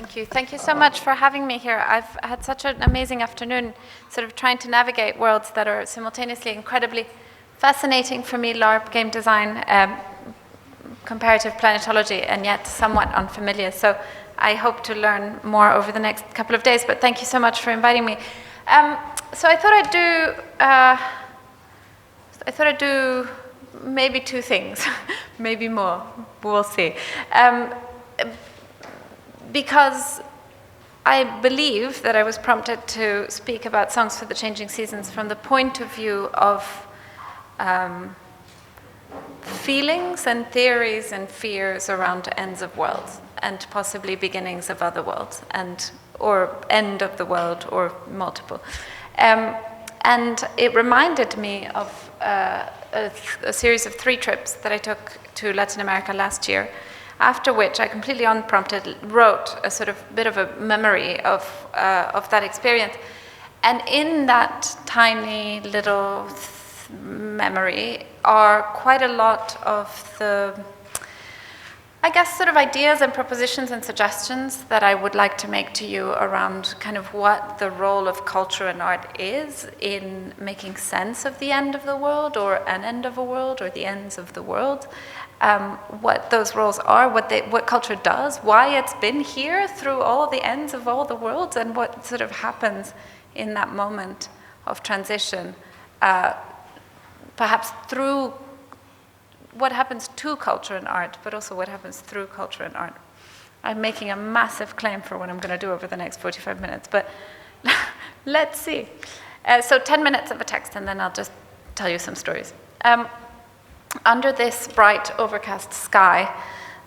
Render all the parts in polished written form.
Thank you. Thank you so much for having me here. I've had such an amazing afternoon sort of trying to navigate worlds that are simultaneously incredibly fascinating for me, LARP, game design, comparative planetology, and yet somewhat unfamiliar. So I hope to learn more over the next couple of days, but thank you so much for inviting me. So I thought I'd do maybe two things, maybe more, we'll see. Because I believe that I was prompted to speak about Songs for the Changing Seasons from the point of view of feelings and theories and fears around ends of worlds and possibly beginnings of other worlds, or end of the world, or multiple. And it reminded me of a series of 3 trips that I took to Latin America last year, after which I completely unprompted wrote a sort of bit of a memory of that experience. And in that tiny little memory are quite a lot of the, I guess, sort of ideas and propositions and suggestions that I would like to make to you around kind of what the role of culture and art is in making sense of the end of the world, or an end of a world, or the ends of the world. What those roles are, what culture does, why it's been here through all the ends of all the worlds, and what sort of happens in that moment of transition, perhaps through what happens to culture and art, but also what happens through culture and art. I'm making a massive claim for what I'm going to do over the next 45 minutes, but let's see. So 10 minutes of a text, and then I'll just tell you some stories. Under this bright, overcast sky,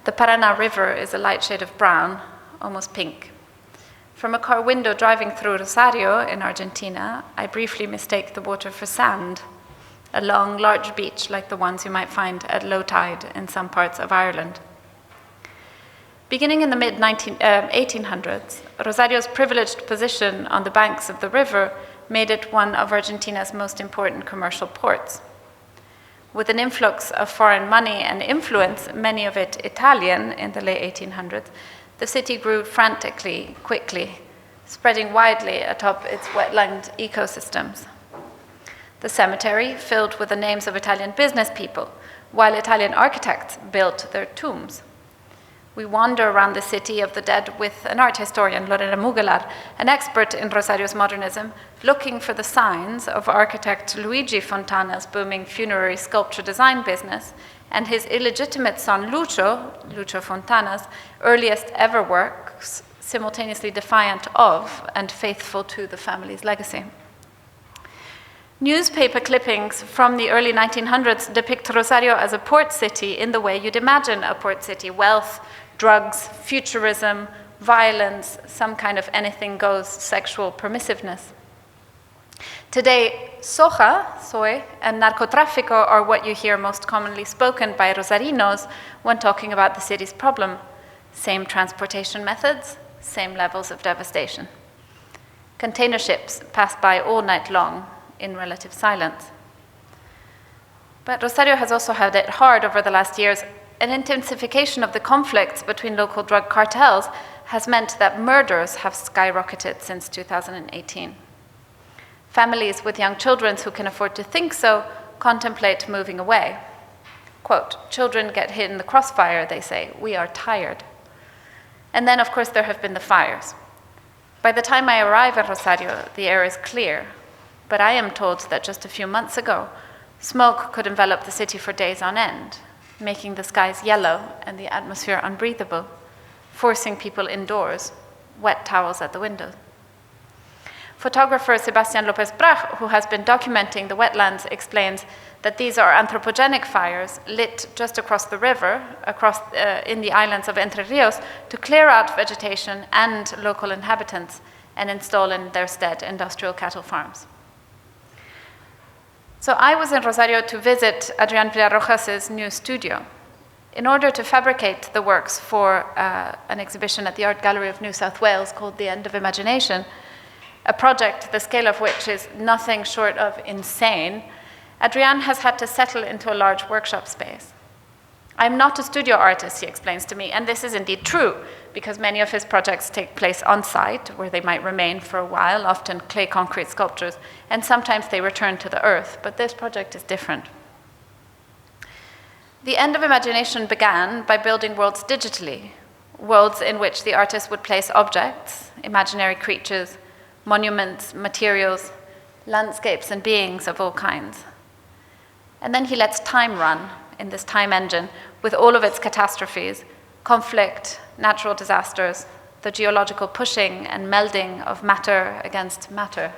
the Paraná River is a light shade of brown, almost pink. From a car window driving through Rosario in Argentina, I briefly mistake the water for sand, a long, large beach like the ones you might find at low tide in some parts of Ireland. Beginning in the mid-1800s, Rosario's privileged position on the banks of the river made it one of Argentina's most important commercial ports. With an influx of foreign money and influence, many of it Italian in the late 1800s, the city grew frantically, quickly, spreading widely atop its wetland ecosystems. The cemetery filled with the names of Italian business people, while Italian architects built their tombs. We wander around the city of the dead with an art historian, Lorena Mugelar, an expert in Rosario's modernism, looking for the signs of architect Luigi Fontana's booming funerary sculpture design business and his illegitimate son Lucio Fontana's earliest ever works, simultaneously defiant of and faithful to the family's legacy. Newspaper clippings from the early 1900s depict Rosario as a port city in the way you'd imagine a port city: wealth, drugs, futurism, violence, some kind of anything-goes sexual permissiveness. Today, soy, and narcotráfico are what you hear most commonly spoken by Rosarinos when talking about the city's problem. Same transportation methods, same levels of devastation. Container ships pass by all night long in relative silence. But Rosario has also had it hard over the last years. An intensification of the conflicts between local drug cartels has meant that murders have skyrocketed since 2018. Families with young children who can afford to think so contemplate moving away. Quote, "Children get hit in the crossfire," they say. "We are tired." And then, of course, there have been the fires. By the time I arrive at Rosario, the air is clear. But I am told that just a few months ago, smoke could envelop the city for days on end, making the skies yellow and the atmosphere unbreathable, forcing people indoors, wet towels at the windows. Photographer Sebastián López Brach, who has been documenting the wetlands, explains that these are anthropogenic fires lit just across the river, in the islands of Entre Rios, to clear out vegetation and local inhabitants and install in their stead industrial cattle farms. So I was in Rosario to visit Adrián Villarrojas' new studio in order to fabricate the works for an exhibition at the Art Gallery of New South Wales called The End of Imagination, a project the scale of which is nothing short of insane. Adrián has had to settle into a large workshop space. I'm not a studio artist, he explains to me, and this is indeed true, because many of his projects take place on site, where they might remain for a while, often clay concrete sculptures, and sometimes they return to the earth, but this project is different. The end of imagination began by building worlds digitally, worlds in which the artist would place objects, imaginary creatures, monuments, materials, landscapes, and beings of all kinds. And then he lets time run in this time engine with all of its catastrophes, conflict, natural disasters, the geological pushing and melding of matter against matter,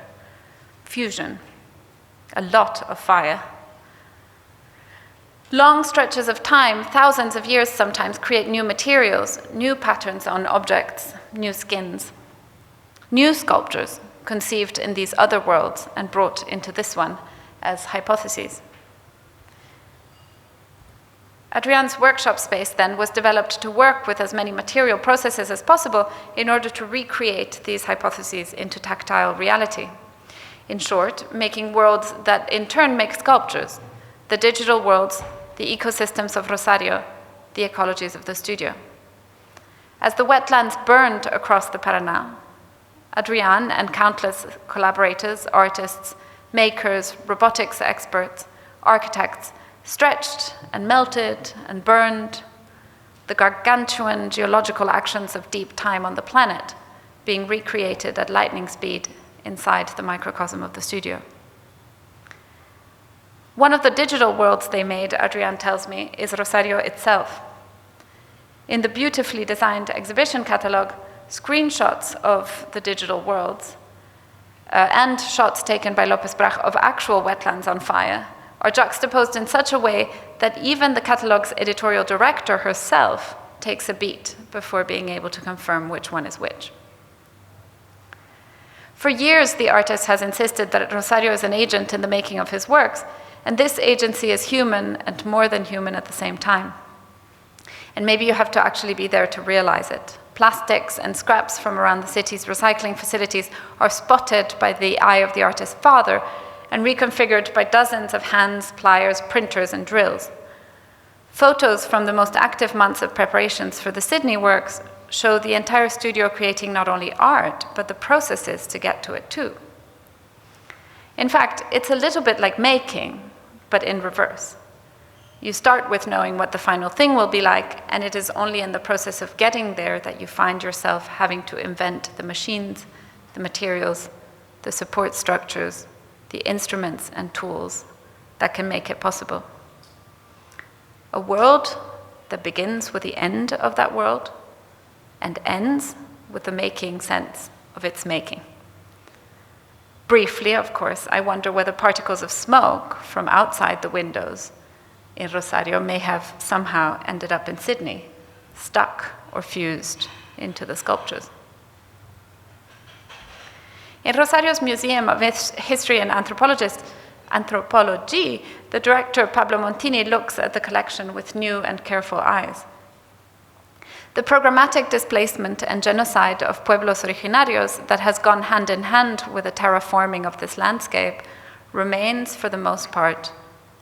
fusion, a lot of fire. Long stretches of time, thousands of years sometimes, create new materials, new patterns on objects, new skins, new sculptures conceived in these other worlds and brought into this one as hypotheses. Adrian's workshop space then was developed to work with as many material processes as possible in order to recreate these hypotheses into tactile reality. In short, making worlds that in turn make sculptures, the digital worlds, the ecosystems of Rosario, the ecologies of the studio. As the wetlands burned across the Paraná, Adrian and countless collaborators, artists, makers, robotics experts, architects, stretched and melted and burned, the gargantuan geological actions of deep time on the planet being recreated at lightning speed inside the microcosm of the studio. One of the digital worlds they made, Adrian tells me, is Rosario itself. In the beautifully designed exhibition catalog, screenshots of the digital worlds and shots taken by López Brach of actual wetlands on fire are juxtaposed in such a way that even the catalog's editorial director herself takes a beat before being able to confirm which one is which. For years, the artist has insisted that Rosario is an agent in the making of his works, and this agency is human and more than human at the same time. And maybe you have to actually be there to realize it. Plastics and scraps from around the city's recycling facilities are spotted by the eye of the artist's father and reconfigured by dozens of hands, pliers, printers, and drills. Photos from the most active months of preparations for the Sydney works show the entire studio creating not only art, but the processes to get to it too. In fact, it's a little bit like making, but in reverse. You start with knowing what the final thing will be like, and it is only in the process of getting there that you find yourself having to invent the machines, the materials, the support structures, the instruments and tools that can make it possible. A world that begins with the end of that world and ends with the making sense of its making. Briefly, of course, I wonder whether particles of smoke from outside the windows in Rosario may have somehow ended up in Sydney, stuck or fused into the sculptures. In Rosario's Museum of History and Anthropology, the director Pablo Montini looks at the collection with new and careful eyes. The programmatic displacement and genocide of pueblos originarios that has gone hand in hand with the terraforming of this landscape remains, for the most part,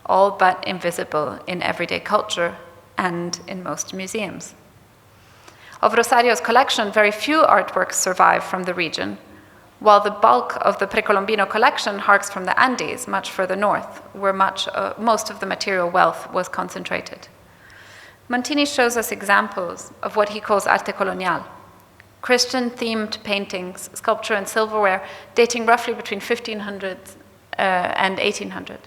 all but invisible in everyday culture and in most museums. Of Rosario's collection, very few artworks survive from the region, while the bulk of the Precolombino collection harks from the Andes, much further north, where most of the material wealth was concentrated. Montini shows us examples of what he calls arte colonial, Christian-themed paintings, sculpture, and silverware dating roughly between 1500 and 1800.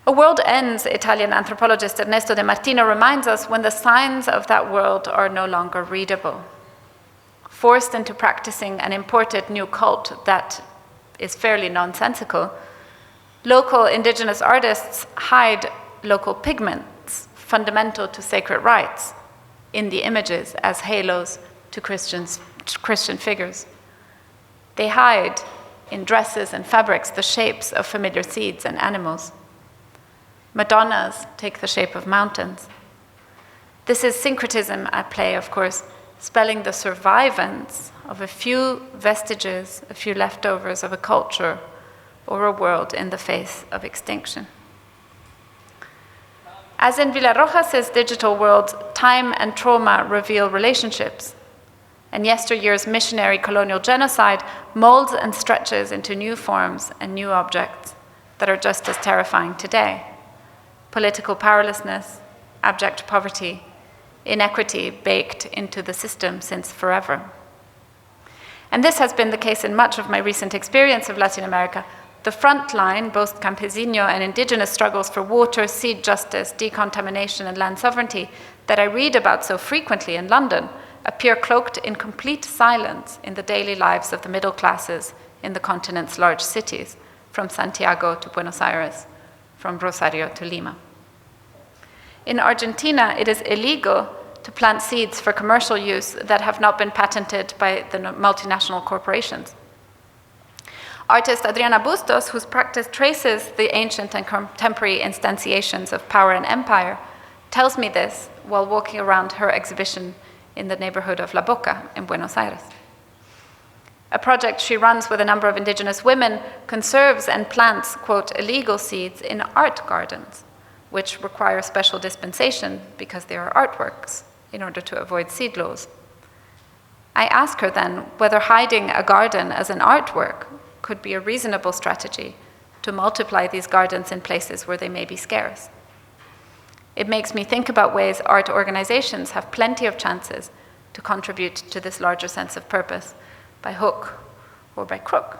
A world ends, Italian anthropologist Ernesto de Martino reminds us, when the signs of that world are no longer readable. Forced into practicing an imported new cult that is fairly nonsensical, local indigenous artists hide local pigments fundamental to sacred rites in the images as halos to Christian figures. They hide in dresses and fabrics the shapes of familiar seeds and animals. Madonnas take the shape of mountains. This is syncretism at play, of course, spelling the survivance of a few vestiges, a few leftovers of a culture or a world in the face of extinction. As in Villarrojas' digital world, time and trauma reveal relationships, and yesteryear's missionary colonial genocide molds and stretches into new forms and new objects that are just as terrifying today. Political powerlessness, abject poverty, inequity baked into the system since forever. And this has been the case in much of my recent experience of Latin America. The front line, both campesino and indigenous struggles for water, seed justice, decontamination, and land sovereignty that I read about so frequently in London appear cloaked in complete silence in the daily lives of the middle classes in the continent's large cities, from Santiago to Buenos Aires, from Rosario to Lima. In Argentina, it is illegal to plant seeds for commercial use that have not been patented by the multinational corporations. Artist Adriana Bustos, whose practice traces the ancient and contemporary instantiations of power and empire, tells me this while walking around her exhibition in the neighborhood of La Boca in Buenos Aires. A project she runs with a number of indigenous women conserves and plants, quote, illegal seeds in art gardens, which require special dispensation because they are artworks in order to avoid seed laws. I ask her then whether hiding a garden as an artwork could be a reasonable strategy to multiply these gardens in places where they may be scarce. It makes me think about ways art organizations have plenty of chances to contribute to this larger sense of purpose, by hook or by crook.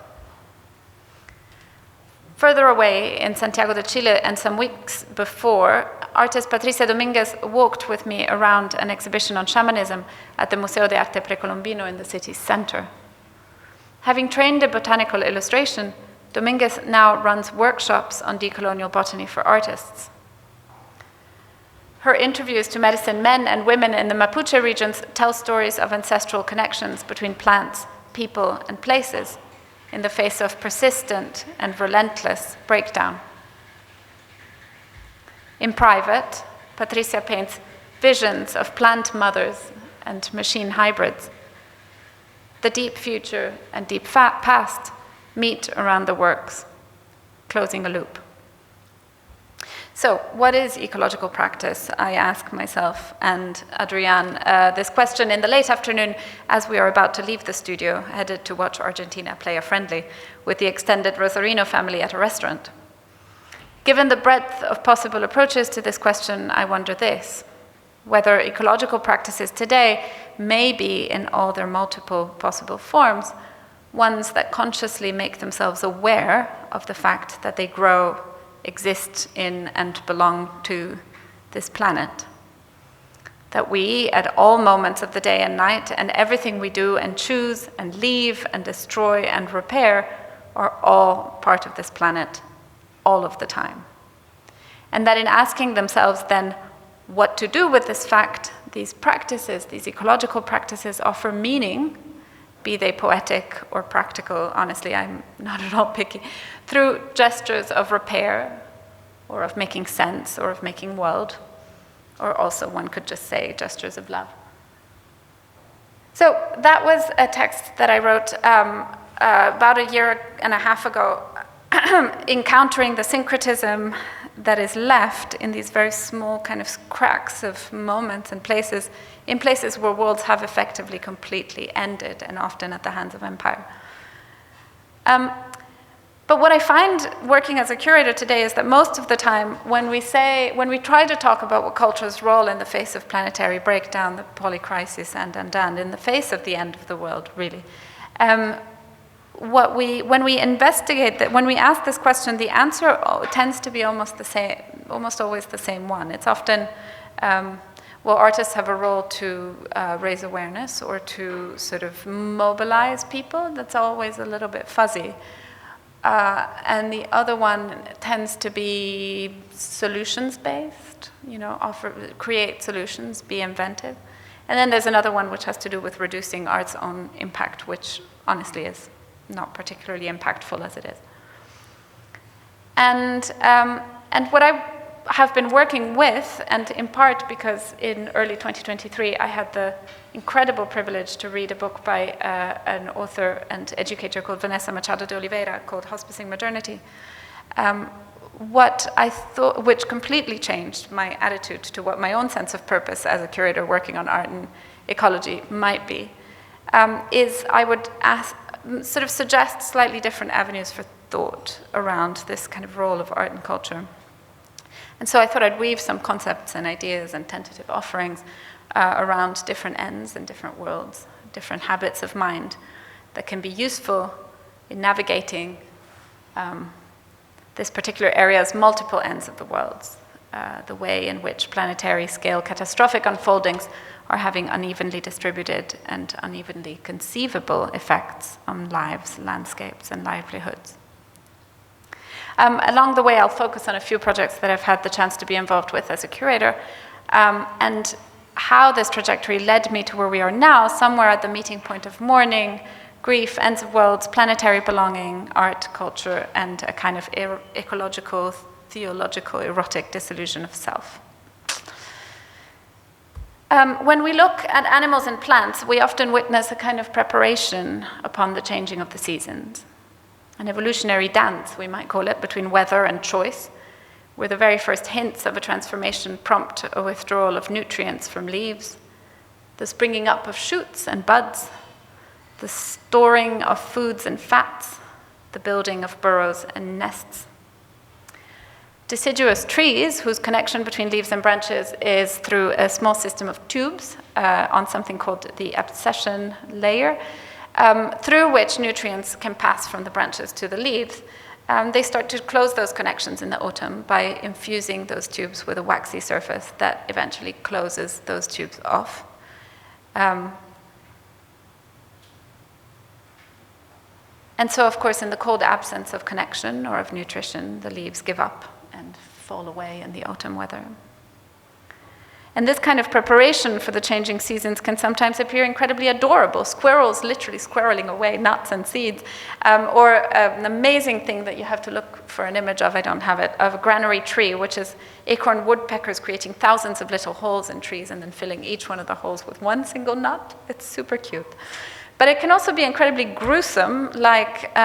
Further away, in Santiago de Chile, and some weeks before, artist Patricia Dominguez walked with me around an exhibition on shamanism at the Museo de Arte Precolombino in the city's center. Having trained in botanical illustration, Dominguez now runs workshops on decolonial botany for artists. Her interviews to medicine men and women in the Mapuche regions tell stories of ancestral connections between plants, people, and places in the face of persistent and relentless breakdown. In private, Patricia paints visions of plant mothers and machine hybrids. The deep future and deep past meet around the works, closing a loop. So, what is ecological practice? I ask myself and Adrian this question in the late afternoon as we are about to leave the studio, headed to watch Argentina play a friendly with the extended Rosarino family at a restaurant. Given the breadth of possible approaches to this question, I wonder this: whether ecological practices today may be, in all their multiple possible forms, ones that consciously make themselves aware of the fact that they grow, exist in, and belong to this planet. That we, at all moments of the day and night, and everything we do and choose and leave and destroy and repair, are all part of this planet, all of the time. And that in asking themselves then what to do with this fact, these practices, these ecological practices offer meaning, be they poetic or practical, honestly, I'm not at all picky, through gestures of repair, or of making sense, or of making world, or also, one could just say, gestures of love. So that was a text that I wrote about a year and a half ago, encountering the syncretism that is left in these very small kind of cracks of moments and places, in places where worlds have effectively completely ended, and often at the hands of empire. But what I find working as a curator today is that most of the time when we try to talk about what culture's role in the face of planetary breakdown, the polycrisis, and in the face of the end of the world, really, when we investigate that, when we ask this question, the answer tends to be almost always the same one. It's often, well, artists have a role to raise awareness or to sort of mobilize people. That's always a little bit fuzzy. And the other one tends to be solutions-based, create solutions, be inventive. And then there's another one which has to do with reducing art's own impact, which honestly is not particularly impactful as it is. And what I have been working with, and in part because in early 2023 I had the incredible privilege to read a book by an author and educator called Vanessa Machado de Oliveira called Hospicing Modernity. which completely changed my attitude to what my own sense of purpose as a curator working on art and ecology might be, is I would sort of suggest slightly different avenues for thought around this kind of role of art and culture. And so I thought I'd weave some concepts and ideas and tentative offerings around different ends and different worlds, different habits of mind that can be useful in navigating this particular area's multiple ends of the world, the way in which planetary scale catastrophic unfoldings are having unevenly distributed and unevenly conceivable effects on lives, landscapes, and livelihoods. Along the way, I'll focus on a few projects that I've had the chance to be involved with as a curator, and how this trajectory led me to where we are now, somewhere at the meeting point of mourning, grief, ends of worlds, planetary belonging, art, culture, and a kind of ecological, theological, erotic disillusion of self. When we look at animals and plants, we often witness a kind of preparation upon the changing of the seasons. An evolutionary dance, we might call it, between weather and choice, where the very first hints of a transformation prompt a withdrawal of nutrients from leaves, the springing up of shoots and buds, the storing of foods and fats, the building of burrows and nests. Deciduous trees, whose connection between leaves and branches is through a small system of tubes on something called the abscission layer, through which nutrients can pass from the branches to the leaves. They start to close those connections in the autumn by infusing those tubes with a waxy surface that eventually closes those tubes off. And so, of course, in the cold absence of connection or of nutrition, the leaves give up and fall away in the autumn weather. And this kind of preparation for the changing seasons can sometimes appear incredibly adorable. Squirrels literally squirreling away nuts and seeds, or an amazing thing that you have to look for an image of, I don't have it, of a granary tree, which is acorn woodpeckers creating thousands of little holes in trees and then filling each one of the holes with one single nut. It's super cute. But it can also be incredibly gruesome, like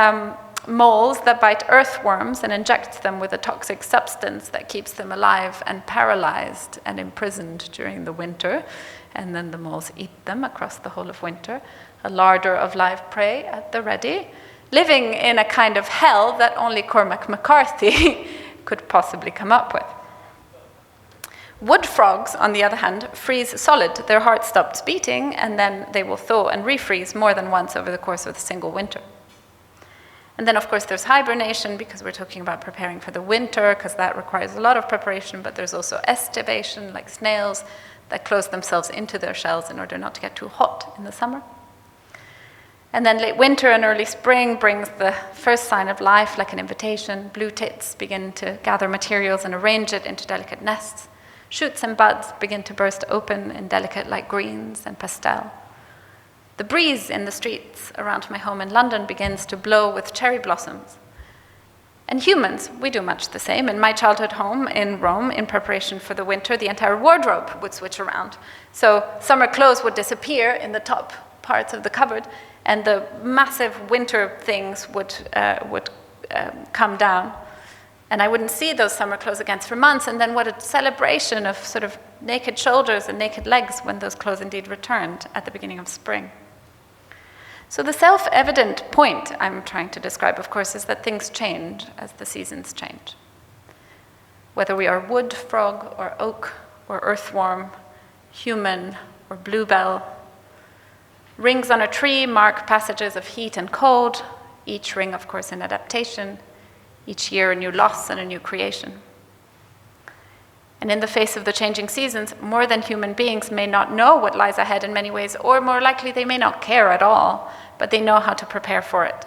moles that bite earthworms and inject them with a toxic substance that keeps them alive and paralyzed and imprisoned during the winter. And then the moles eat them across the whole of winter. A larder of live prey at the ready, living in a kind of hell that only Cormac McCarthy could possibly come up with. Wood frogs, on the other hand, freeze solid. Their heart stops beating, and then they will thaw and refreeze more than once over the course of a single winter. And then, of course, there's hibernation, because we're talking about preparing for the winter, because that requires a lot of preparation, but there's also estivation, like snails that close themselves into their shells in order not to get too hot in the summer. And then late winter and early spring brings the first sign of life, like an invitation. Blue tits begin to gather materials and arrange it into delicate nests. Shoots and buds begin to burst open in delicate light greens and pastel. The breeze in the streets around my home in London begins to blow with cherry blossoms. And humans, we do much the same. In my childhood home in Rome, in preparation for the winter, the entire wardrobe would switch around. So summer clothes would disappear in the top parts of the cupboard, and the massive winter things would come down. And I wouldn't see those summer clothes again for months, and then what a celebration of sort of naked shoulders and naked legs when those clothes indeed returned at the beginning of spring. So the self-evident point I'm trying to describe, of course, is that things change as the seasons change. Whether we are wood frog or oak or earthworm, human or bluebell, rings on a tree mark passages of heat and cold, each ring, of course, an adaptation, each year a new loss and a new creation. And in the face of the changing seasons, more than human beings may not know what lies ahead in many ways, or more likely they may not care at all, but they know how to prepare for it.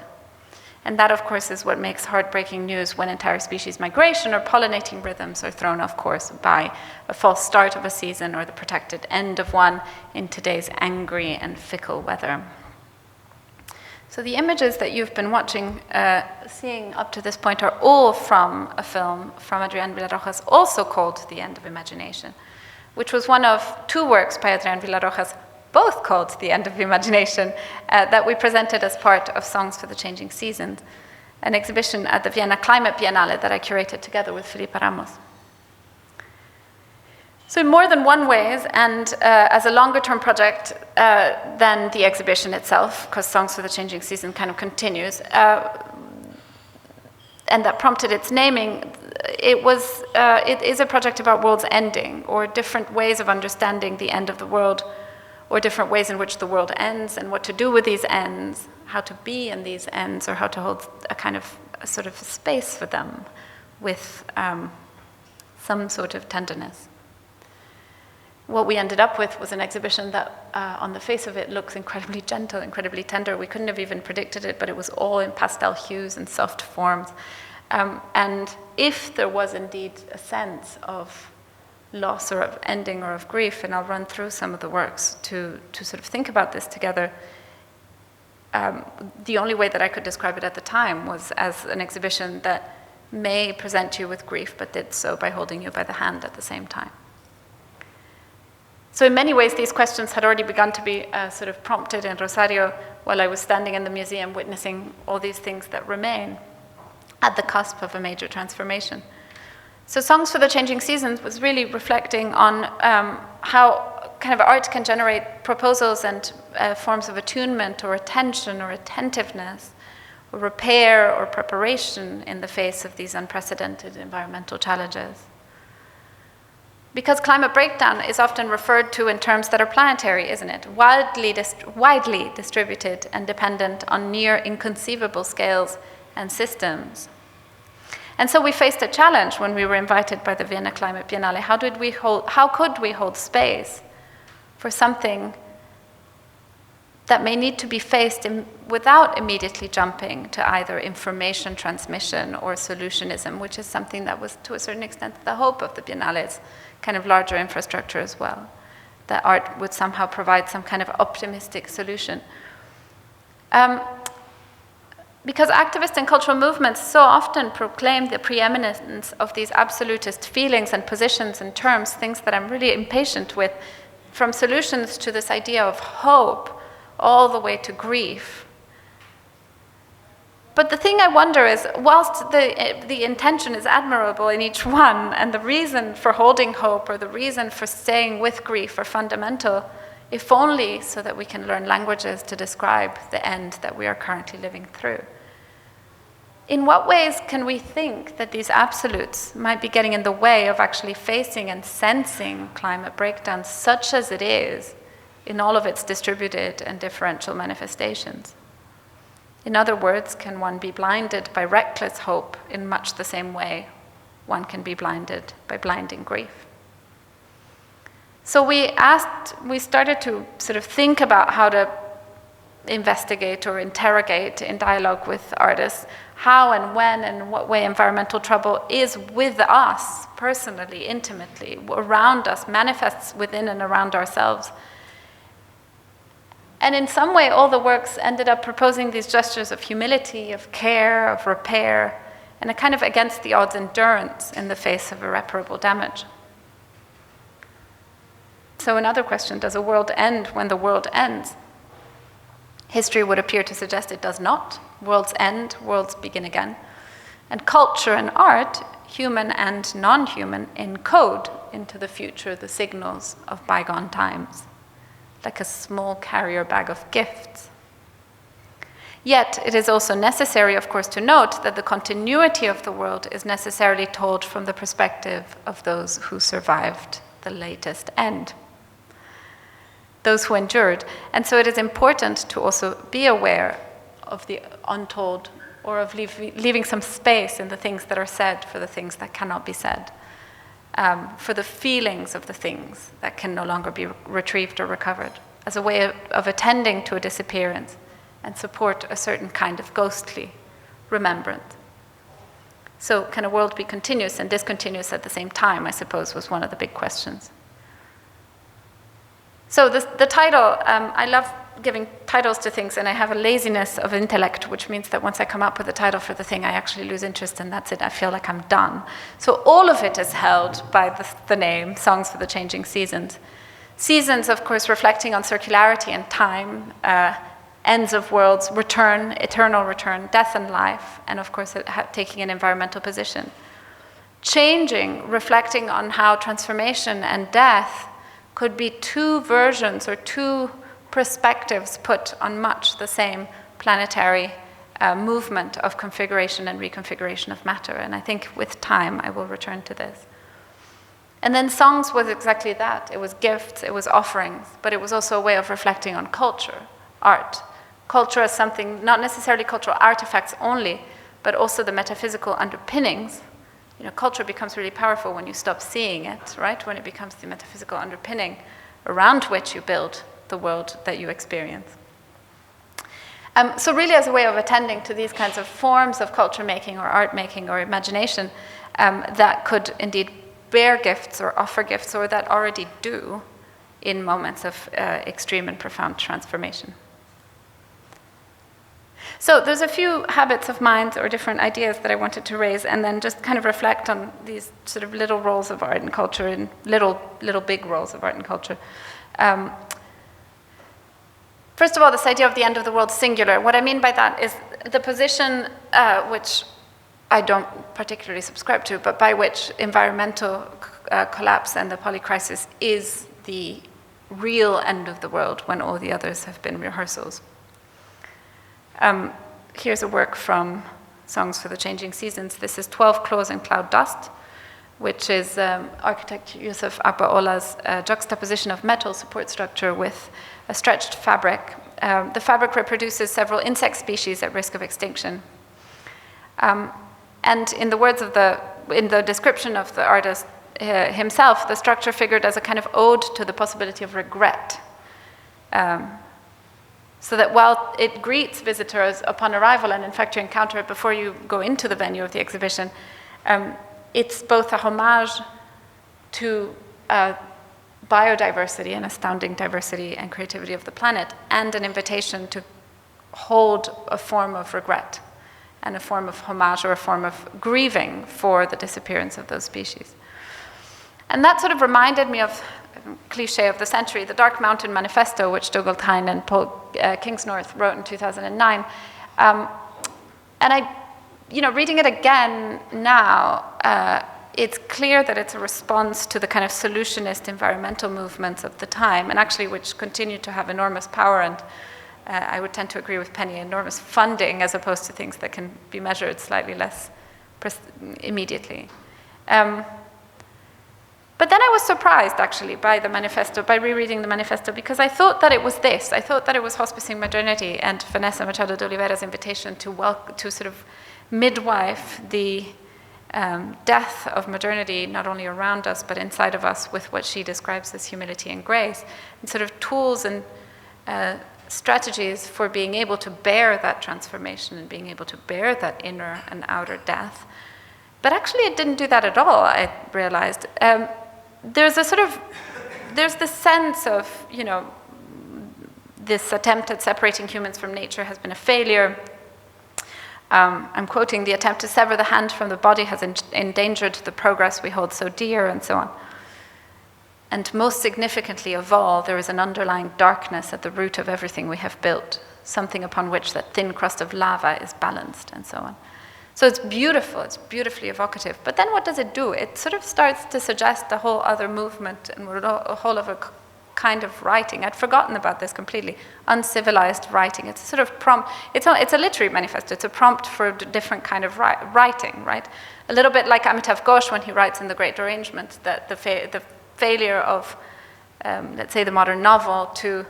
And that, of course, is what makes heartbreaking news when entire species migration or pollinating rhythms are thrown off course by a false start of a season or the protected end of one in today's angry and fickle weather. So the images that you've been watching, seeing up to this point, are all from a film from Adrián Villarojas, also called The End of Imagination, which was one of two works by Adrián Villarojas, both called The End of Imagination, that we presented as part of Songs for the Changing Seasons. an exhibition at the Vienna Climate Biennale that I curated together with Felipe Ramos. So in more than one ways, and as a longer-term project than the exhibition itself, because Songs for the Changing Season kind of continues, and that prompted its naming, it is a project about worlds ending, or different ways of understanding the end of the world, or different ways in which the world ends, and what to do with these ends, how to be in these ends, or how to hold a sort of space for them with some sort of tenderness. What we ended up with was an exhibition that, on the face of it, looks incredibly gentle, incredibly tender. We couldn't have even predicted it, but it was all in pastel hues and soft forms. And if there was indeed a sense of loss or of ending or of grief, and I'll run through some of the works to sort of think about this together, the only way that I could describe it at the time was as an exhibition that may present you with grief, but did so by holding you by the hand at the same time. So in many ways, these questions had already begun to be sort of prompted in Rosario while I was standing in the museum witnessing all these things that remain at the cusp of a major transformation. So Songs for the Changing Seasons was really reflecting on how kind of art can generate proposals and forms of attunement or attention or attentiveness or repair or preparation in the face of these unprecedented environmental challenges. Because climate breakdown is often referred to in terms that are planetary, isn't it? Widely distributed and dependent on near inconceivable scales and systems. And so we faced a challenge when we were invited by the Vienna Climate Biennale. How could we hold space for something that may need to be faced without immediately jumping to either information transmission or solutionism, which is something that was, to a certain extent, the hope of the Biennale's kind of larger infrastructure as well, that art would somehow provide some kind of optimistic solution. Because activist and cultural movements so often proclaim the preeminence of these absolutist feelings and positions and terms, things that I'm really impatient with, from solutions to this idea of hope, all the way to grief. But the thing I wonder is, whilst the intention is admirable in each one, and the reason for holding hope or the reason for staying with grief are fundamental, if only so that we can learn languages to describe the end that we are currently living through. In what ways can we think that these absolutes might be getting in the way of actually facing and sensing climate breakdown, such as it is, in all of its distributed and differential manifestations? In other words, can one be blinded by reckless hope in much the same way one can be blinded by blinding grief? So we started to sort of think about how to investigate or interrogate in dialogue with artists how and when and in what way environmental trouble is with us personally, intimately, around us, manifests within and around ourselves. And in some way, all the works ended up proposing these gestures of humility, of care, of repair, and a kind of against the odds endurance in the face of irreparable damage. So another question, does a world end when the world ends? History would appear to suggest it does not. Worlds end, worlds begin again. And culture and art, human and non-human, encode into the future the signals of bygone times, like a small carrier bag of gifts. Yet, it is also necessary, of course, to note that the continuity of the world is necessarily told from the perspective of those who survived the latest end, those who endured. And so it is important to also be aware of the untold, or of leaving some space in the things that are said for the things that cannot be said, for the feelings of the things that can no longer be retrieved or recovered, as a way of attending to a disappearance and support a certain kind of ghostly remembrance. So can a world be continuous and discontinuous at the same time, I suppose, was one of the big questions. So the title, I love giving titles to things, and I have a laziness of intellect, which means that once I come up with a title for the thing, I actually lose interest, and that's it. I feel like I'm done. So all of it is held by the name, Songs for the Changing Seasons. Seasons, of course, reflecting on circularity and time, ends of worlds, return, eternal return, death and life, and of course taking an environmental position. Changing, reflecting on how transformation and death could be two versions or two perspectives put on much the same planetary movement of configuration and reconfiguration of matter. And I think with time I will return to this. And then songs was exactly that. It was gifts, it was offerings, but it was also a way of reflecting on culture, art. Culture as something, not necessarily cultural artifacts only, but also the metaphysical underpinnings. You know, culture becomes really powerful when you stop seeing it, right? When it becomes the metaphysical underpinning around which you build the world that you experience. So really as a way of attending to these kinds of forms of culture making or art making or imagination that could indeed bear gifts or offer gifts, or that already do in moments of extreme and profound transformation. So there's a few habits of mind or different ideas that I wanted to raise, and then just kind of reflect on these sort of little roles of art and culture and little big roles of art and culture. First of all, this idea of the end of the world singular. What I mean by that is the position which I don't particularly subscribe to, but by which environmental collapse and the polycrisis is the real end of the world when all the others have been rehearsals. Here's a work from Songs for the Changing Seasons. This is 12 Claws in Cloud Dust, which is architect Yusuf Akbaola's juxtaposition of metal support structure with a stretched fabric. The fabric reproduces several insect species at risk of extinction. And in the words of in the description of the artist himself, the structure figured as a kind of ode to the possibility of regret. So that while it greets visitors upon arrival, and in fact you encounter it before you go into the venue of the exhibition, it's both a homage to biodiversity and astounding diversity and creativity of the planet, and an invitation to hold a form of regret and a form of homage or a form of grieving for the disappearance of those species. And that sort of reminded me of a cliche of the century, the Dark Mountain Manifesto, which Dougald Hine and Paul Kingsnorth wrote in 2009. And I, reading it again now, it's clear that it's a response to the kind of solutionist environmental movements of the time, and actually which continue to have enormous power and I would tend to agree with Penny, enormous funding as opposed to things that can be measured slightly less immediately. But then I was surprised, actually, by the manifesto, by rereading the manifesto, because I thought that it was this. I thought that it was hospicing modernity and Vanessa Machado de Oliveira's invitation to sort of midwife the death of modernity, not only around us, but inside of us, with what she describes as humility and grace, and sort of tools and strategies for being able to bear that transformation and being able to bear that inner and outer death. But actually it didn't do that at all, I realized. There's this sense of, this attempt at separating humans from nature has been a failure. I'm quoting, "The attempt to sever the hand from the body has endangered the progress we hold so dear," and so on. And most significantly of all, there is an underlying darkness at the root of everything we have built, something upon which that thin crust of lava is balanced, and so on. So it's beautiful, it's beautifully evocative. But then what does it do? It sort of starts to suggest a whole other movement and a whole other kind of writing. I'd forgotten about this completely. Uncivilized writing. It's a sort of prompt. It's a literary manifesto. It's a prompt for a different kind of writing, right? A little bit like Amitav Ghosh when he writes in The Great Derangement that the failure of, let's say, the modern novel to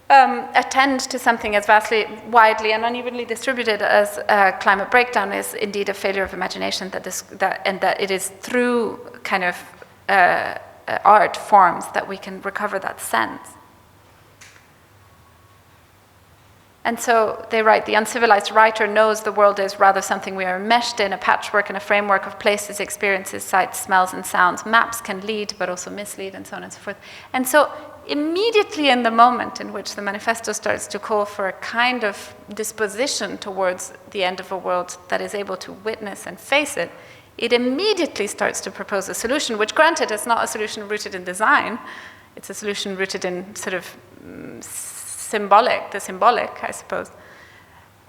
attend to something as vastly, widely, and unevenly distributed as climate breakdown is indeed a failure of imagination, and that it is through kind of art forms that we can recover that sense. And so they write, "The uncivilized writer knows the world is rather something we are enmeshed in, a patchwork and a framework of places, experiences, sights, smells, and sounds. Maps can lead, but also mislead," and so on and so forth. And so immediately in the moment in which the manifesto starts to call for a kind of disposition towards the end of a world that is able to witness and face it, it immediately starts to propose a solution, which, granted, is not a solution rooted in design. It's a solution rooted in sort of the symbolic, I suppose.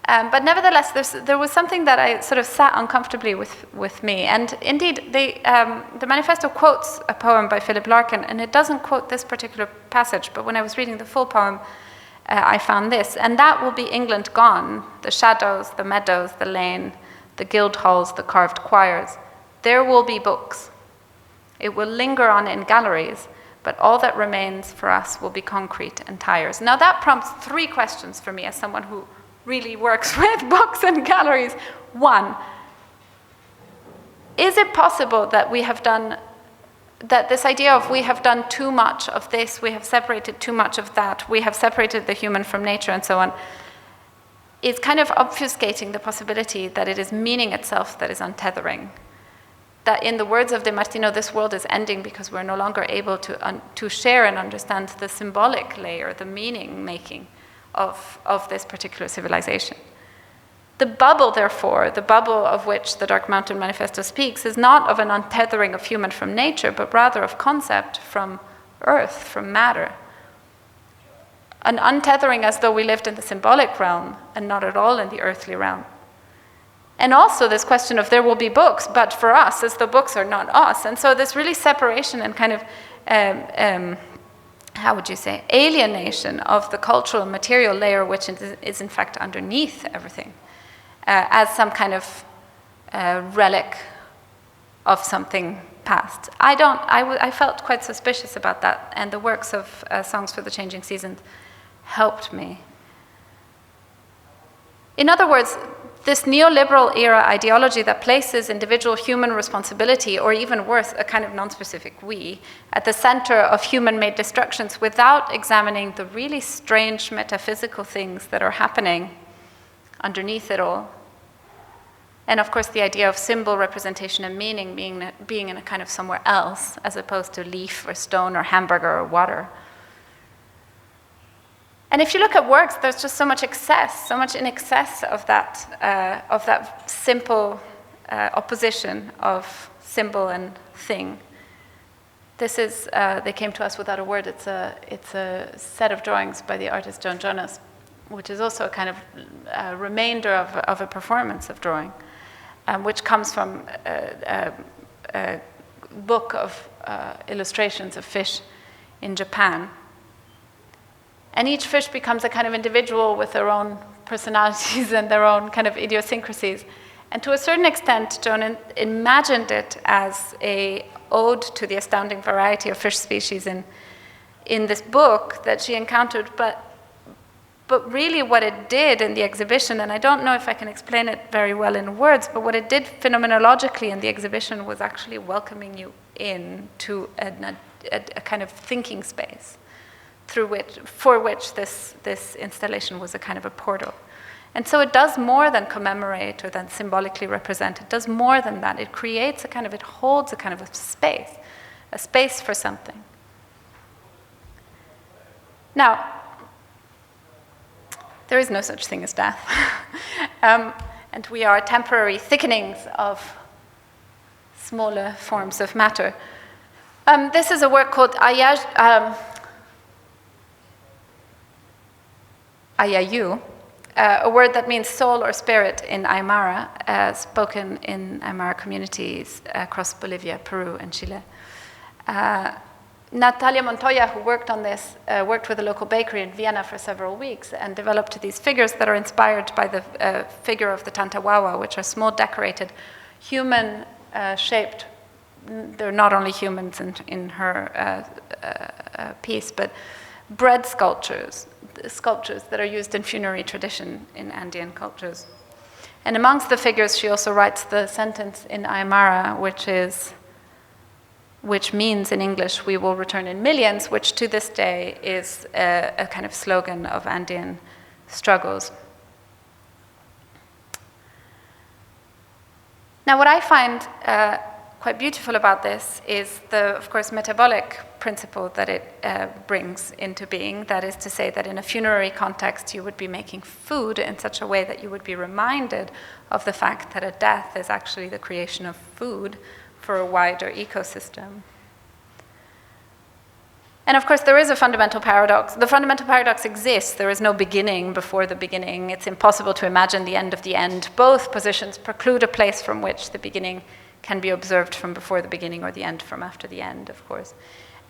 But nevertheless, there was something that I sort of sat uncomfortably with me. And indeed, the manifesto quotes a poem by Philip Larkin, and it doesn't quote this particular passage, but when I was reading the full poem, I found this. And that will be England gone, the shadows, the meadows, the lane, the guild halls, the carved choirs. There will be books. It will linger on in galleries, but all that remains for us will be concrete and tires. Now that prompts 3 questions for me as someone who really works with books and galleries. 1, is it possible that this idea of we have done too much of this, we have separated too much of that, we have separated the human from nature and so on, is kind of obfuscating the possibility that it is meaning itself that is untethering? That in the words of De Martino, this world is ending because we're no longer able to share and understand the symbolic layer, the meaning making of this particular civilization. The bubble, therefore, the bubble of which the Dark Mountain Manifesto speaks, is not of an untethering of human from nature, but rather of concept from earth, from matter. An untethering as though we lived in the symbolic realm and not at all in the earthly realm. And also this question of there will be books, but for us, as though books are not us. And so this really separation and kind of, how would you say, alienation of the cultural and material layer, which is in fact underneath everything, as some kind of relic of something past. I felt quite suspicious about that, and the works of Songs for the Changing Seasons helped me. In other words, this neoliberal era ideology that places individual human responsibility, or even worse, a kind of non-specific we, at the center of human-made destructions without examining the really strange metaphysical things that are happening underneath it all. And of course, the idea of symbol representation and meaning being in a kind of somewhere else, as opposed to leaf or stone or hamburger or water. And if you look at works, there's just so much excess, so much in excess of that simple opposition of symbol and thing. This is, they came to us without a word. It's a set of drawings by the artist Joan Jonas, which is also a kind of remainder of a performance of drawing, which comes from a book of illustrations of fish in Japan. And each fish becomes a kind of individual with their own personalities and their own kind of idiosyncrasies. And to a certain extent, Joan imagined it as an ode to the astounding variety of fish species in this book that she encountered. But really what it did in the exhibition, and I don't know if I can explain it very well in words, but what it did phenomenologically in the exhibition was actually welcoming you in to a kind of thinking space, for which this installation was a kind of a portal. And so it does more than commemorate or than symbolically represent. It does more than that. It creates it holds a kind of a space for something. Now, there is no such thing as death. And we are temporary thickenings of smaller forms of matter. This is a work called Ayayu, a word that means soul or spirit in Aymara, spoken in Aymara communities across Bolivia, Peru, and Chile. Natalia Montoya, who worked on this, worked with a local bakery in Vienna for several weeks and developed these figures that are inspired by the figure of the Tantawawa, which are small, decorated, human-shaped. They're not only humans in her piece, but bread sculptures that are used in funerary tradition in Andean cultures. And amongst the figures, she also writes the sentence in Aymara, which means in English, "We will return in millions," which to this day is a kind of slogan of Andean struggles. Now, what I find quite beautiful about this is the, of course, metabolic principle that it brings into being. That is to say that in a funerary context, you would be making food in such a way that you would be reminded of the fact that a death is actually the creation of food for a wider ecosystem. And of course, there is a fundamental paradox. The fundamental paradox exists. There is no beginning before the beginning. It's impossible to imagine the end of the end. Both positions preclude a place from which the beginning can be observed from before the beginning or the end from after the end, of course.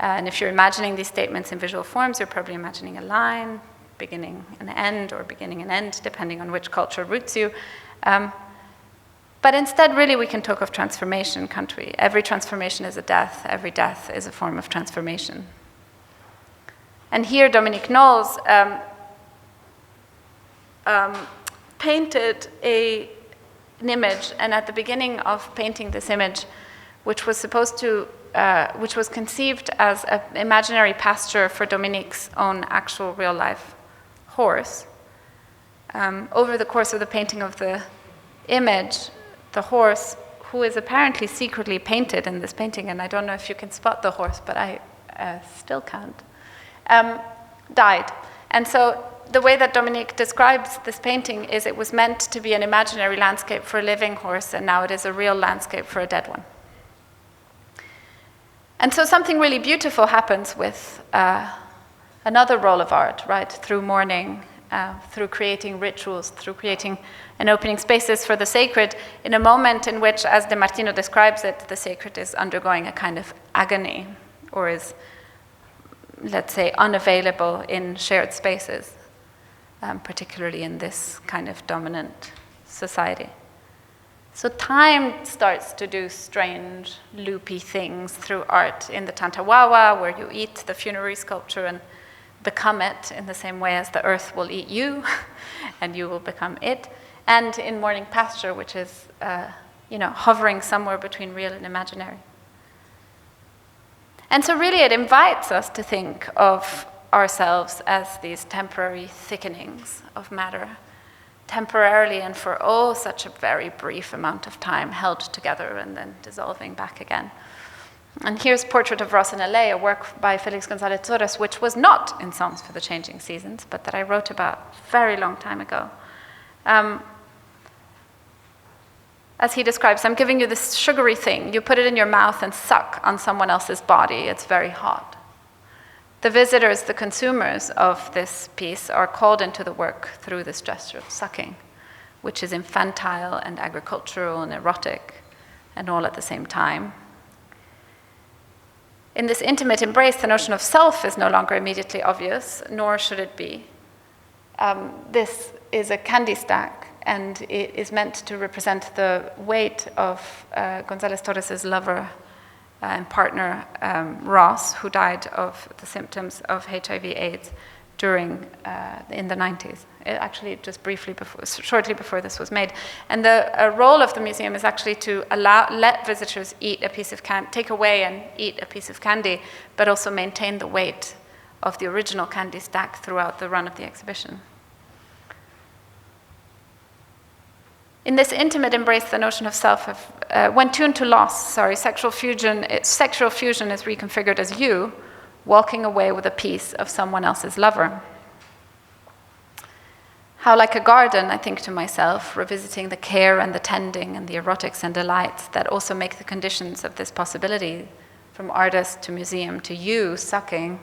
And if you're imagining these statements in visual forms, you're probably imagining a line, beginning and end, or beginning and end, depending on which culture roots you. But instead, really, we can talk of transformation, can't we? Every transformation is a death. Every death is a form of transformation. And here, Dominique Knowles painted an image, and at the beginning of painting this image, which was conceived as an imaginary pasture for Dominique's own actual real-life horse. Over the course of the painting of the image, the horse, who is apparently secretly painted in this painting, and I don't know if you can spot the horse, but I still can't, died. And so the way that Dominique describes this painting is it was meant to be an imaginary landscape for a living horse, and now it is a real landscape for a dead one. And so something really beautiful happens with another role of art, right? Through mourning, through creating rituals, through creating and opening spaces for the sacred in a moment in which, as de Martino describes it, the sacred is undergoing a kind of agony, or is, let's say, unavailable in shared spaces, particularly in this kind of dominant society. So time starts to do strange, loopy things through art in the Tantawawa, where you eat the funerary sculpture and become it in the same way as the earth will eat you, and you will become it. And in Mourning Pasture, which is, hovering somewhere between real and imaginary. And so really it invites us to think of ourselves as these temporary thickenings of matter, temporarily and for such a very brief amount of time held together and then dissolving back again. And here's Portrait of Ross in LA, a work by Felix Gonzalez Torres, which was not in Songs for the Changing Seasons, but that I wrote about a very long time ago. As he describes, I'm giving you this sugary thing. You put it in your mouth and suck on someone else's body. It's very hot. The visitors, the consumers of this piece, are called into the work through this gesture of sucking, which is infantile and agricultural and erotic, and all at the same time. In this intimate embrace, the notion of self is no longer immediately obvious, nor should it be. This is a candy stack, and it is meant to represent the weight of Gonzalez Torres' lover and partner, Ross, who died of the symptoms of HIV/AIDS in the 90s. Actually, just briefly before, shortly before this was made. And the role of the museum is actually to let visitors eat a piece of take away and eat a piece of candy, but also maintain the weight of the original candy stack throughout the run of the exhibition. In this intimate embrace, the notion of self, when tuned to loss, sexual fusion is reconfigured as you walking away with a piece of someone else's lover. How like a garden, I think to myself, revisiting the care and the tending and the erotics and delights that also make the conditions of this possibility, from artist to museum to you sucking.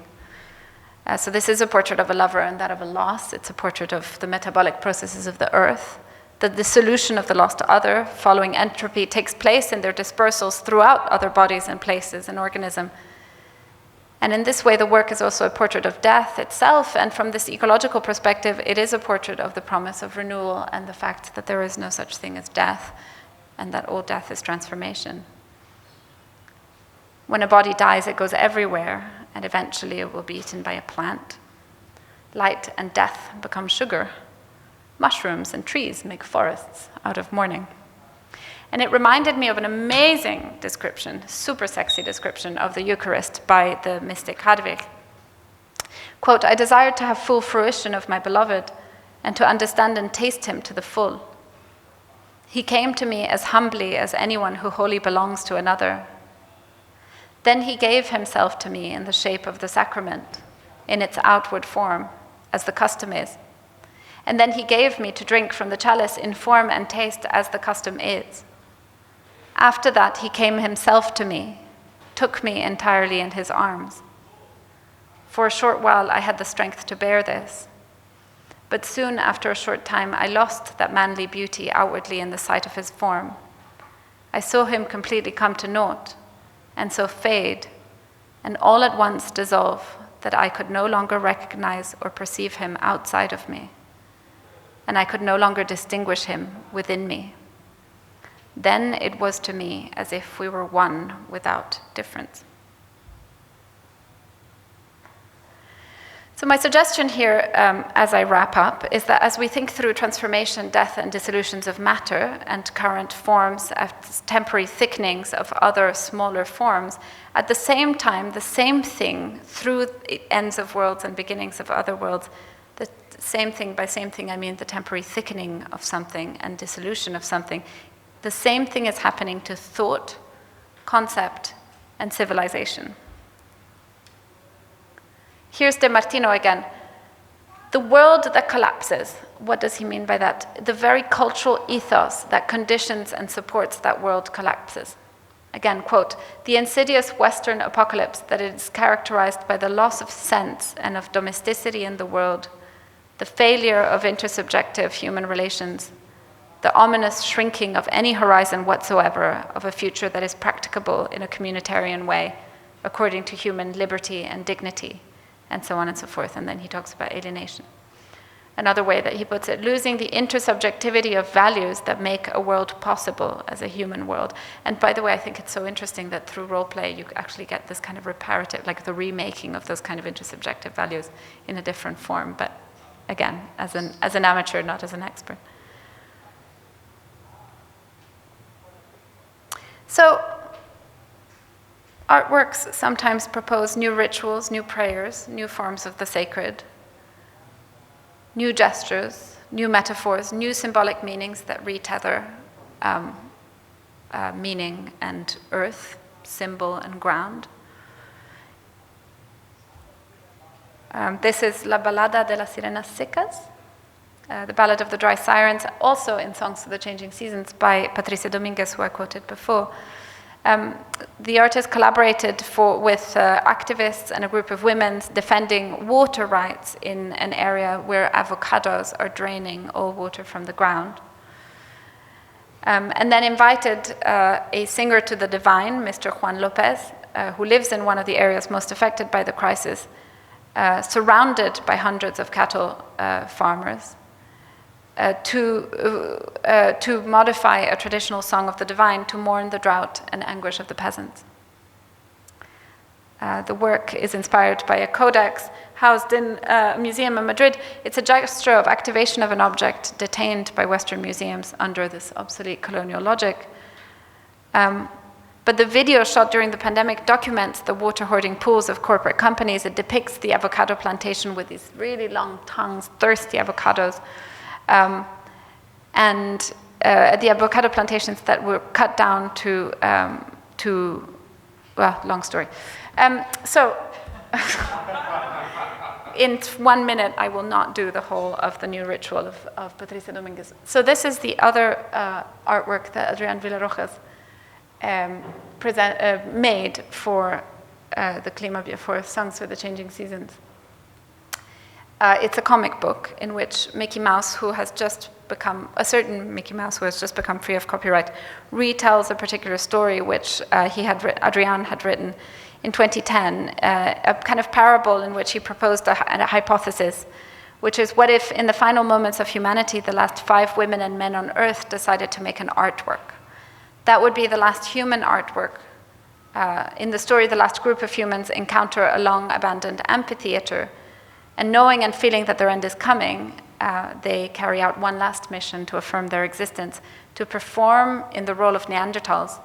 So this is a portrait of a lover and that of a loss. It's a portrait of the metabolic processes of the earth. The dissolution of the lost other, following entropy, takes place in their dispersals throughout other bodies and places and organism. And in this way, the work is also a portrait of death itself, and from this ecological perspective, it is a portrait of the promise of renewal and the fact that there is no such thing as death, and that all death is transformation. When a body dies, it goes everywhere, and eventually it will be eaten by a plant. Light and death become sugar. Mushrooms and trees make forests out of mourning. And it reminded me of an amazing description, super sexy description of the Eucharist by the mystic Hadvig. Quote, I desired to have full fruition of my beloved and to understand and taste him to the full. He came to me as humbly as anyone who wholly belongs to another. Then he gave himself to me in the shape of the sacrament, in its outward form, as the custom is. And then he gave me to drink from the chalice in form and taste as the custom is. After that, he came himself to me, took me entirely in his arms. For a short while, I had the strength to bear this. But soon, after a short time, I lost that manly beauty outwardly in the sight of his form. I saw him completely come to naught, and so fade, and all at once dissolve, that I could no longer recognize or perceive him outside of me, and I could no longer distinguish him within me. Then it was to me as if we were one without difference. So my suggestion here, as I wrap up, is that as we think through transformation, death, and dissolutions of matter and current forms as temporary thickenings of other smaller forms, at the same time, the same thing through ends of worlds and beginnings of other worlds, the same thing, by same thing I mean the temporary thickening of something and dissolution of something, the same thing is happening to thought, concept, and civilization. Here's De Martino again. The world that collapses, what does he mean by that? The very cultural ethos that conditions and supports that world collapses. Again, quote, the insidious Western apocalypse that is characterized by the loss of sense and of domesticity in the world, the failure of intersubjective human relations, the ominous shrinking of any horizon whatsoever of a future that is practicable in a communitarian way, according to human liberty and dignity, and so on and so forth. And then he talks about alienation. Another way that he puts it, losing the intersubjectivity of values that make a world possible as a human world. And by the way, I think it's so interesting that through role play, you actually get this kind of reparative, like the remaking of those kind of intersubjective values in a different form. But again, as an amateur, not as an expert. So, artworks sometimes propose new rituals, new prayers, new forms of the sacred, new gestures, new metaphors, new symbolic meanings that retether meaning and earth, symbol and ground. This is La Ballada de las Sirenas Secas, the Ballad of the Dry Sirens, also in Songs for the Changing Seasons by Patricia Dominguez, who I quoted before. The artist collaborated with activists and a group of women defending water rights in an area where avocados are draining all water from the ground. And then invited a singer to the divine, Mr. Juan Lopez, who lives in one of the areas most affected by the crisis, surrounded by hundreds of cattle farmers, to modify a traditional song of the divine to mourn the drought and anguish of the peasants. The work is inspired by a codex housed in a museum in Madrid. It's a gesture of activation of an object detained by Western museums under this obsolete colonial logic. But the video shot during the pandemic documents the water hoarding pools of corporate companies. It depicts the avocado plantation with these really long tongues, thirsty avocados. And the avocado plantations that were cut down to well, long story. So in 1 minute, I will not do the whole of the new ritual of Patricia Dominguez. So this is the other artwork that Adrián Villarojas made for the Clima, for Songs for the Changing Seasons. It's a comic book in which Mickey Mouse, who has just become, a certain Mickey Mouse who has just become free of copyright, retells a particular story which Adrián had written in 2010, a kind of parable in which he proposed a hypothesis, which is, what if in the final moments of humanity, the last 5 women and men on Earth decided to make an artwork? That would be the last human artwork. In the story, the last group of humans encounter a long-abandoned amphitheater, and knowing and feeling that their end is coming, they carry out one last mission to affirm their existence, to perform in the role of Neanderthals,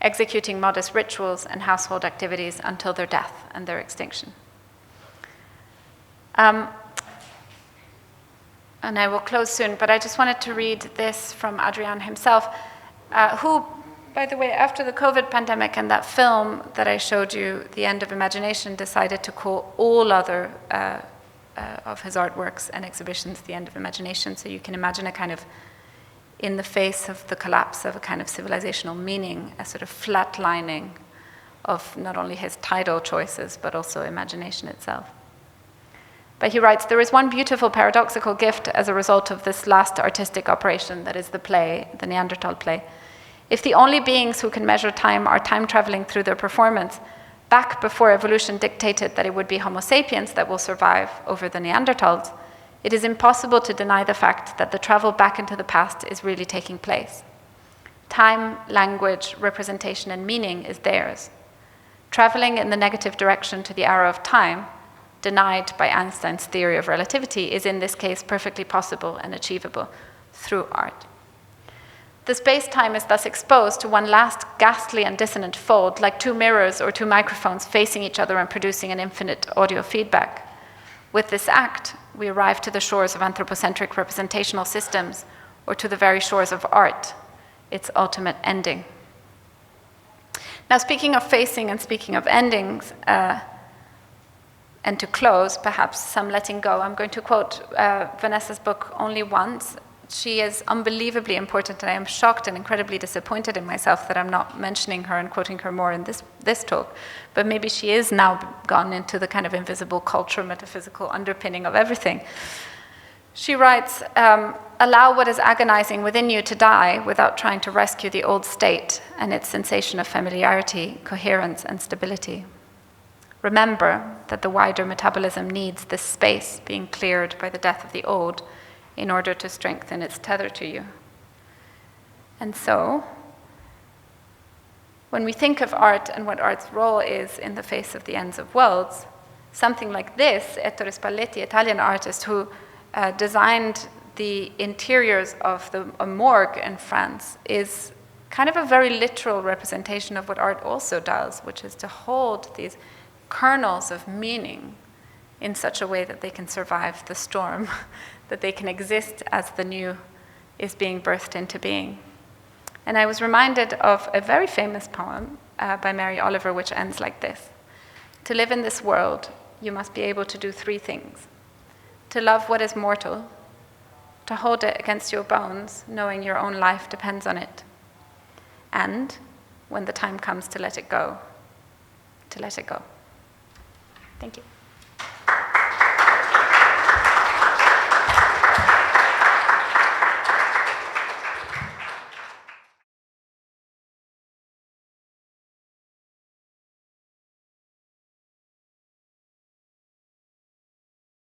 executing modest rituals and household activities until their death and their extinction. And I will close soon, but I just wanted to read this from Adrián himself, who, by the way, after the COVID pandemic and that film that I showed you, The End of Imagination, decided to call all other of his artworks and exhibitions The End of Imagination. So you can imagine a kind of, in the face of the collapse of a kind of civilizational meaning, a sort of flatlining of not only his title choices, but also imagination itself. But he writes, there is one beautiful paradoxical gift as a result of this last artistic operation, that is the play, the Neanderthal play. If the only beings who can measure time are time traveling through their performance, back before evolution dictated that it would be Homo sapiens that will survive over the Neanderthals, it is impossible to deny the fact that the travel back into the past is really taking place. Time, language, representation, and meaning is theirs. Traveling in the negative direction to the arrow of time, denied by Einstein's theory of relativity, is in this case perfectly possible and achievable through art. The space-time is thus exposed to one last ghastly and dissonant fold, like two mirrors or two microphones facing each other and producing an infinite audio feedback. With this act, we arrive to the shores of anthropocentric representational systems, or to the very shores of art, its ultimate ending. Now, speaking of facing and speaking of endings, and to close, perhaps some letting go, I'm going to quote Vanessa's book only once. She is unbelievably important, and I am shocked and incredibly disappointed in myself that I'm not mentioning her and quoting her more in this talk. But maybe she is now gone into the kind of invisible cultural, metaphysical underpinning of everything. She writes, allow what is agonizing within you to die without trying to rescue the old state and its sensation of familiarity, coherence, and stability. Remember that the wider metabolism needs this space being cleared by the death of the old in order to strengthen its tether to you. And so, when we think of art and what art's role is in the face of the ends of worlds, something like this, Ettore Spalletti, Italian artist who designed the interiors of a morgue in France, is kind of a very literal representation of what art also does, which is to hold these kernels of meaning in such a way that they can survive the storm, that they can exist as the new is being birthed into being. And I was reminded of a very famous poem by Mary Oliver, which ends like this. To live in this world, you must be able to do three things. To love what is mortal, to hold it against your bones, knowing your own life depends on it, and, when the time comes to let it go, to let it go. Thank you.